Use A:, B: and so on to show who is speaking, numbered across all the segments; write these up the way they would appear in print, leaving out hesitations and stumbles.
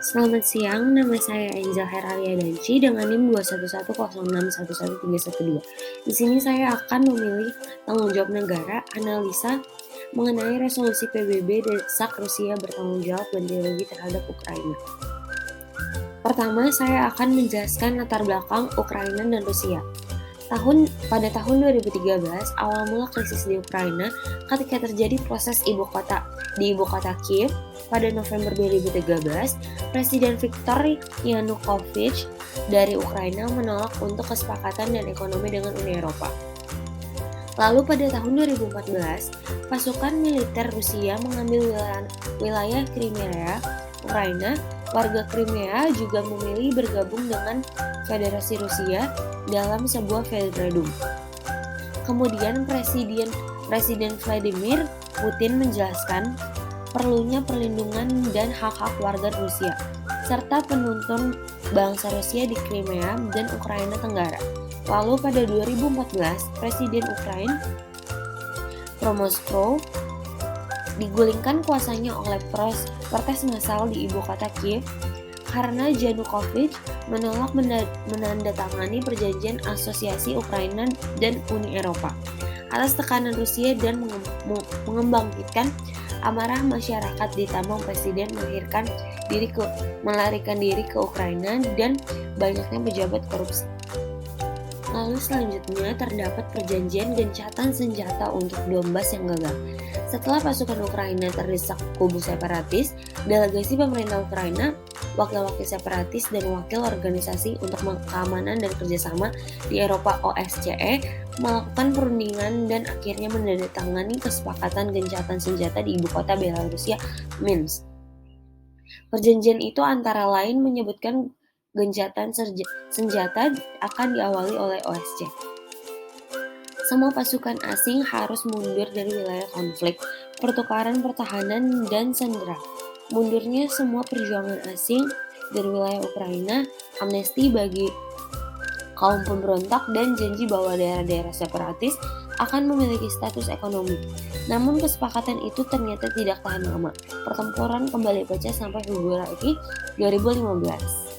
A: Selamat siang, nama saya Angel Heralia Danci dengan NIM 21106113112. Di sini saya akan memilih tanggung jawab negara, analisa mengenai resolusi PBB desak Rusia bertanggung jawab ganti rugi terhadap Ukraina. Pertama, saya akan menjelaskan latar belakang Ukraina dan Rusia. Pada tahun 2013, awal mula krisis di Ukraina ketika terjadi proses di ibu kota Kiev. Pada November 2013, Presiden Viktor Yanukovych dari Ukraina menolak untuk kesepakatan dan ekonomi dengan Uni Eropa. Lalu pada tahun 2014, pasukan militer Rusia mengambil wilayah Crimea, Ukraina. Warga Crimea juga memilih bergabung dengan Federasi Rusia dalam sebuah federadum. Kemudian Presiden Vladimir Putin menjelaskan perlunya perlindungan dan hak-hak warga Rusia, serta penuntun bangsa Rusia di Crimea dan Ukraina Tenggara. Lalu pada 2014, Presiden Ukraina Poroshenko digulingkan kuasanya oleh protes massal di ibu kota Kiev karena Yanukovych menolak menandatangani perjanjian asosiasi Ukraina dan Uni Eropa. Atas tekanan Rusia dan mengembangkitkan amarah masyarakat, ditambah Presiden melarikan diri ke Ukraina dan banyaknya pejabat korupsi. Lalu selanjutnya terdapat perjanjian gencatan senjata untuk Donbas yang gagal. Setelah pasukan Ukraina terdesak kubu separatis, delegasi pemerintah Ukraina, wakil-wakil separatis, dan wakil organisasi untuk keamanan dan kerjasama di Eropa OSCE melakukan perundingan dan akhirnya menandatangani kesepakatan gencatan senjata di ibu kota Belarusia, Minsk. Perjanjian itu antara lain menyebutkan gencatan senjata akan diawali oleh OSCE. Semua pasukan asing harus mundur dari wilayah konflik, pertukaran pertahanan, dan sandera. Mundurnya semua perjuangan asing dari wilayah Ukraina, amnesti bagi kaum pemberontak, dan janji bahwa daerah-daerah separatis akan memiliki status ekonomi. Namun kesepakatan itu ternyata tidak tahan lama. Pertempuran kembali pecah sampai Februari 2015.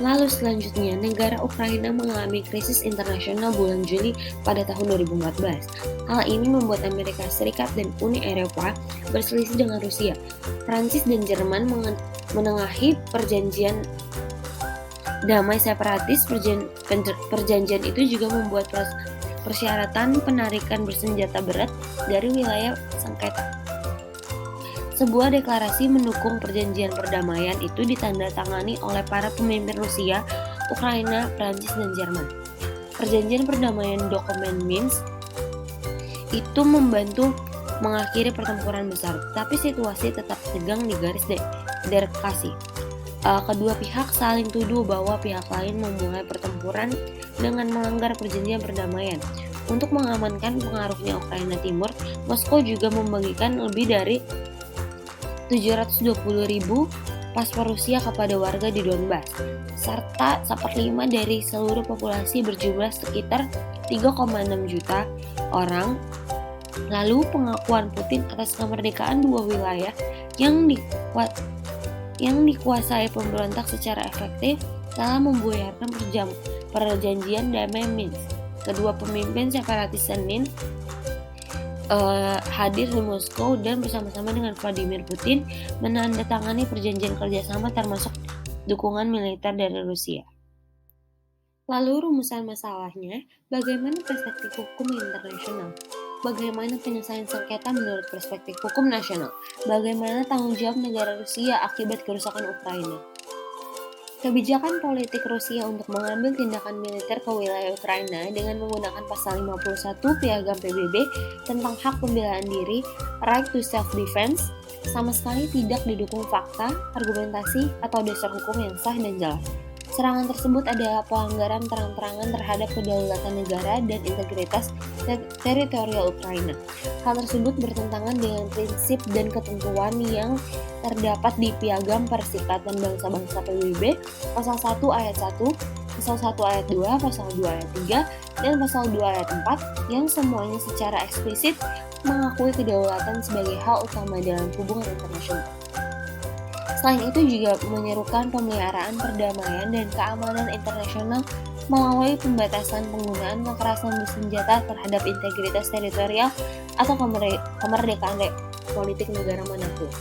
A: Lalu selanjutnya, negara Ukraina mengalami krisis internasional bulan Juli pada tahun 2014. Hal ini membuat Amerika Serikat dan Uni Eropa berselisih dengan Rusia. Prancis dan Jerman menengahi perjanjian damai separatis. Perjanjian itu juga membuat persyaratan penarikan bersenjata berat dari wilayah sengketa. Sebuah deklarasi mendukung perjanjian perdamaian itu ditandatangani oleh para pemimpin Rusia, Ukraina, Prancis, dan Jerman. Perjanjian perdamaian dokumen Minsk itu membantu mengakhiri pertempuran besar, tapi situasi tetap tegang di garis demarkasi. Kedua pihak saling tuduh bahwa pihak lain memulai pertempuran dengan melanggar perjanjian perdamaian. Untuk mengamankan pengaruhnya Ukraina Timur, Moskow juga membagikan lebih dari 720.000 paspor Rusia kepada warga di Donbas, serta seperlima dari seluruh populasi berjumlah sekitar 3,6 juta orang. Lalu pengakuan Putin atas kemerdekaan dua wilayah yang dikuasai pemberontak secara efektif telah membuyarkan perjanjian damai Minsk. Kedua pemimpin separatis Senin hadir di Moskow dan bersama-sama dengan Vladimir Putin menandatangani perjanjian kerjasama termasuk dukungan militer dari Rusia. Lalu rumusan masalahnya, bagaimana perspektif hukum internasional? Bagaimana penyelesaian sengketa menurut perspektif hukum nasional? Bagaimana tanggung jawab negara Rusia akibat kerusakan Ukraina? Kebijakan politik Rusia untuk mengambil tindakan militer ke wilayah Ukraina dengan menggunakan pasal 51 Piagam PBB tentang hak pembelaan diri, right to self-defense, sama sekali tidak didukung fakta, argumentasi, atau dasar hukum yang sah dan jelas. Serangan tersebut adalah pelanggaran terang-terangan terhadap kedaulatan negara dan integritas teritorial Ukraina. Hal tersebut bertentangan dengan prinsip dan ketentuan yang terdapat di Piagam Perserikatan Bangsa-Bangsa PBB, Pasal 1 Ayat 1, Pasal 1 Ayat 2, Pasal 2 Ayat 3, dan Pasal 2 Ayat 4 yang semuanya secara eksplisit mengakui kedaulatan sebagai hal utama dalam hubungan internasional. Selain itu juga menyerukan pemeliharaan perdamaian dan keamanan internasional melalui pembatasan penggunaan kekerasan bersenjata terhadap integritas teritorial atau kemerdekaan politik negara manapun.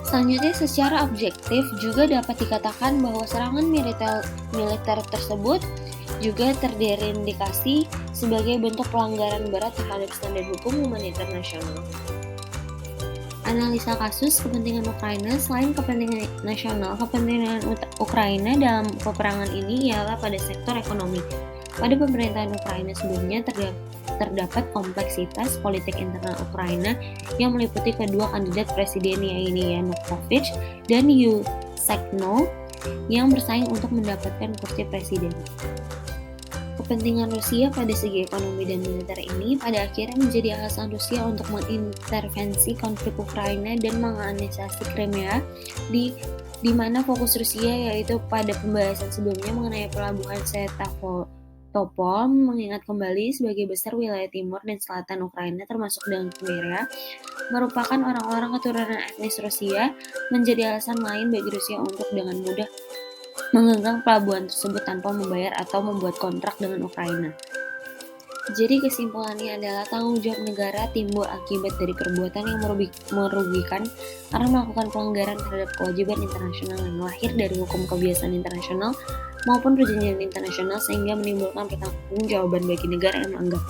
A: Selanjutnya, secara objektif juga dapat dikatakan bahwa serangan militer tersebut juga terindikasi sebagai bentuk pelanggaran berat terhadap standar hukum humanitar nasional. Analisa kasus kepentingan Ukraina. Selain kepentingan nasional, kepentingan Ukraina dalam peperangan ini ialah pada sektor ekonomi. Pada pemerintahan Ukraina sebelumnya terdapat kompleksitas politik internal Ukraina yang meliputi kedua kandidat presiden, yaitu Yanukovych dan Yushchenko, yang bersaing untuk mendapatkan kursi presiden. Kepentingan Rusia pada segi ekonomi dan militer ini pada akhirnya menjadi alasan Rusia untuk mengintervensi konflik Ukraina dan menganeksasi Crimea, di mana fokus Rusia yaitu pada pembahasan sebelumnya mengenai pelabuhan Sevastopol, mengingat kembali sebagai besar wilayah timur dan selatan Ukraina termasuk dengan Crimea merupakan orang-orang keturunan etnis Rusia, menjadi alasan lain bagi Rusia untuk dengan mudah menggenggam pelabuhan tersebut tanpa membayar atau membuat kontrak dengan Ukraina. Jadi kesimpulannya adalah tanggung jawab negara timbul akibat dari perbuatan yang merugikan karena melakukan pelanggaran terhadap kewajiban internasional yang lahir dari hukum kebiasaan internasional maupun perjanjian internasional, sehingga menimbulkan pertanggungjawaban bagi negara yang menganggap.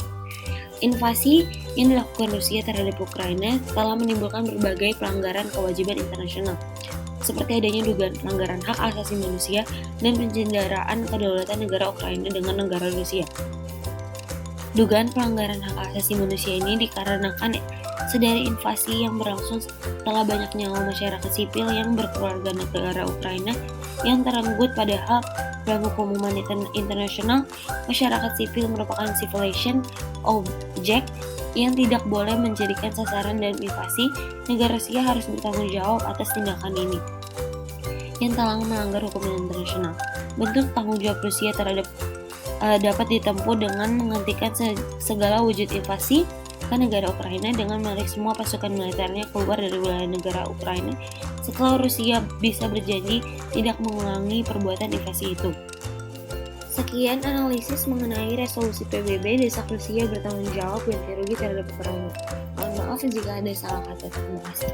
A: Invasi yang dilakukan Rusia terhadap Ukraina telah menimbulkan berbagai pelanggaran kewajiban internasional, seperti adanya dugaan pelanggaran hak asasi manusia dan pencendaraan kedaulatan negara Ukraina dengan negara Rusia. Dugaan pelanggaran hak asasi manusia ini dikarenakan sedari invasi yang berlangsung setelah banyak nyawa masyarakat sipil yang berkeluarga negara Ukraina yang terenggut, padahal dalam hukum humanitar internasional, masyarakat sipil merupakan civilization object yang tidak boleh menjadikan sasaran dalam invasi. Negara Rusia harus bertanggung jawab atas tindakan ini yang telah melanggar hukum internasional. Bentuk tanggung jawab Rusia terhadap dapat ditempuh dengan menghentikan segala wujud invasi ke negara Ukraina dengan menarik semua pasukan militernya keluar dari wilayah negara Ukraina setelah Rusia bisa berjanji tidak mengulangi perbuatan invasi itu. Sekian analisis mengenai resolusi PBB desak Rusia bertanggung jawab ganti rugi terhadap peperangan. Mohon maaf jika ada salah kata. Terima kasih.